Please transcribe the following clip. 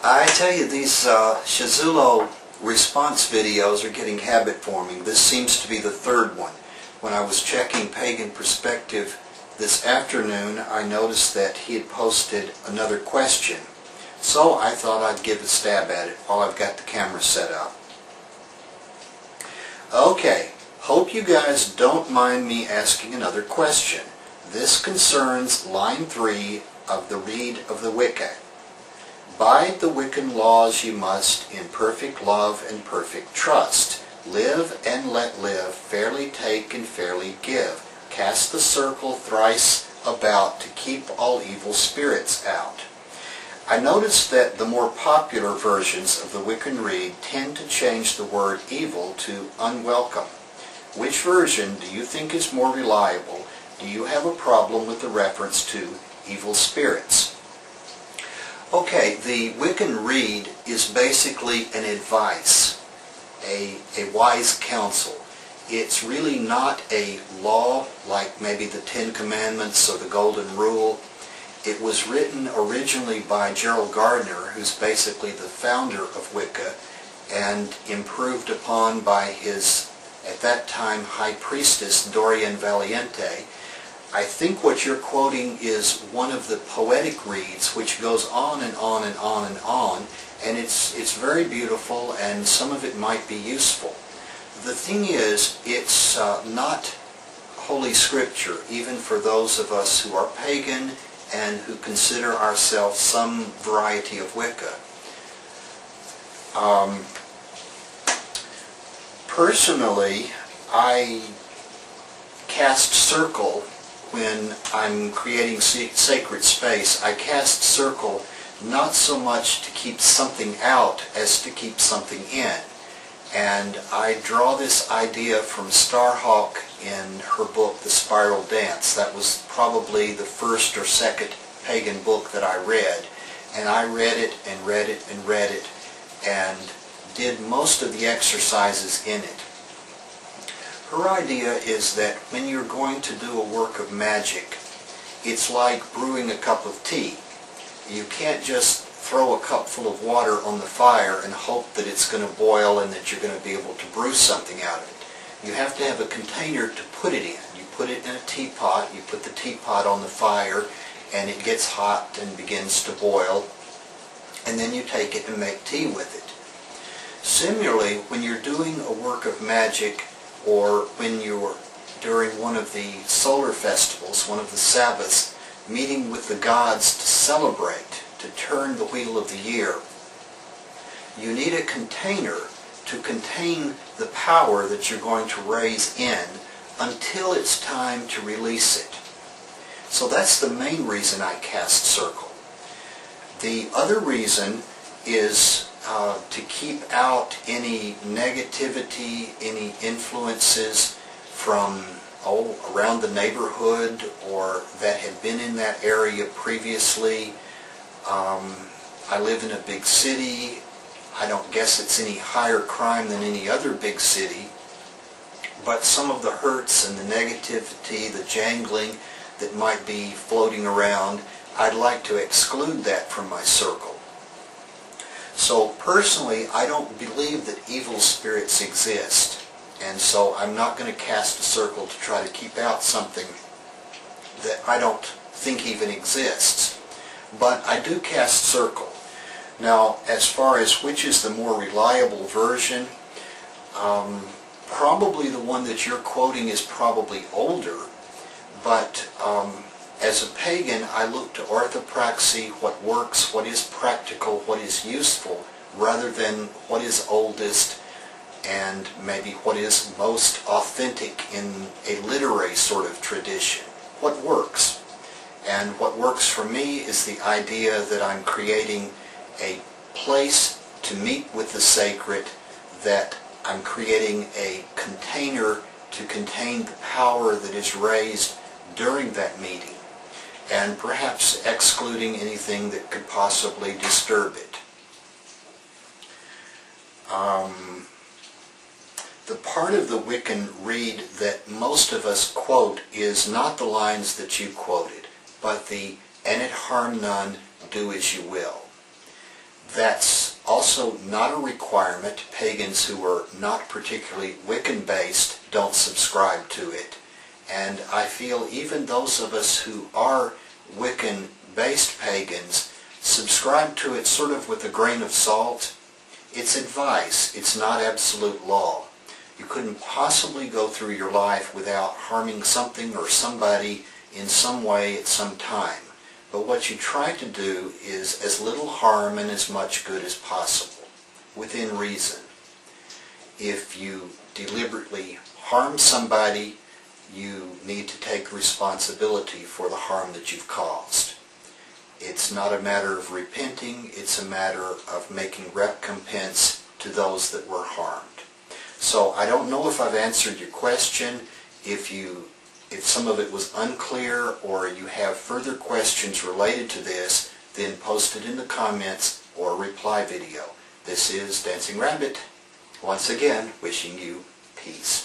I tell you, these Shazoolo response videos are getting habit forming. This seems to be the third one. When I was checking Pagan Perspective this afternoon, I noticed that he had posted another question. So I thought I'd give a stab at it while I've got the camera set up. Okay, hope you guys don't mind me asking another question. This concerns line 3 of the Reed of the Wicca. Bide the Wiccan laws ye must, in perfect love and perfect trust. Live and let live, fairly take and fairly give. Cast the circle thrice about, to keep all evil spirits out. I noticed that the more popular versions of the Wiccan Reed tend to change the word evil to unwelcome. Which version do you think is more reliable? Do you have a problem with the reference to evil spirits? Okay, the Wiccan Reed is basically an advice, a wise counsel. It's really not a law like maybe the Ten Commandments or the Golden Rule. It was written originally by Gerald Gardner, who's basically the founder of Wicca, and improved upon by his, at that time, high priestess, Dorian Valiente. I think what you're quoting is one of the poetic reeds, which goes on and on and on and on, and it's very beautiful, and some of it might be useful. The thing is, it's not Holy Scripture, even for those of us who are pagan and who consider ourselves some variety of Wicca. Personally, I cast circle when I'm creating sacred space. I cast circle not so much to keep something out as to keep something in. And I draw this idea from Starhawk in her book, The Spiral Dance. That was probably the first or second pagan book that I read. And I read it and read it and read it and did most of the exercises in it. Her idea is that when you're going to do a work of magic, it's like brewing a cup of tea. You can't just throw a cup full of water on the fire and hope that it's going to boil and that you're going to be able to brew something out of it. You have to have a container to put it in. You put it in a teapot, you put the teapot on the fire, and it gets hot and begins to boil, and then you take it and make tea with it. Similarly, when you're doing a work of magic, or when you're during one of the solar festivals, one of the Sabbaths, meeting with the gods to celebrate, to turn the wheel of the year, you need a container to contain the power that you're going to raise in until it's time to release it. So that's the main reason I cast circle. The other reason is to keep out any negativity, any influences from around the neighborhood or that had been in that area previously. I live in a big city. I don't guess it's any higher crime than any other big city, but some of the hurts and the negativity, the jangling that might be floating around, I'd like to exclude that from my circle. So personally, I don't believe that evil spirits exist, and so I'm not going to cast a circle to try to keep out something that I don't think even exists. But I do cast circle. Now, as far as which is the more reliable version, probably the one that you're quoting is probably older, but as a pagan, I look to orthopraxy, what works, what is practical, what is useful, rather than what is oldest and maybe what is most authentic in a literary sort of tradition. What works? And what works for me is the idea that I'm creating a place to meet with the sacred, that I'm creating a container to contain the power that is raised during that meeting, and perhaps excluding anything that could possibly disturb it. The part of the Wiccan Reed that most of us quote is not the lines that you quoted, but the "and it harm none, do as you will." That's also not a requirement. Pagans who are not particularly Wiccan-based don't subscribe to it. And I feel even those of us who are Wiccan-based pagans subscribe to it sort of with a grain of salt. It's advice. It's not absolute law. You couldn't possibly go through your life without harming something or somebody in some way at some time. But what you try to do is as little harm and as much good as possible, within reason. If you deliberately harm somebody, you need to take responsibility for the harm that you've caused. It's not a matter of repenting, it's a matter of making recompense to those that were harmed. So I don't know if I've answered your question. If some of it was unclear or you have further questions related to this, then post it in the comments or reply video. This is Dancing Rabbit, once again wishing you peace.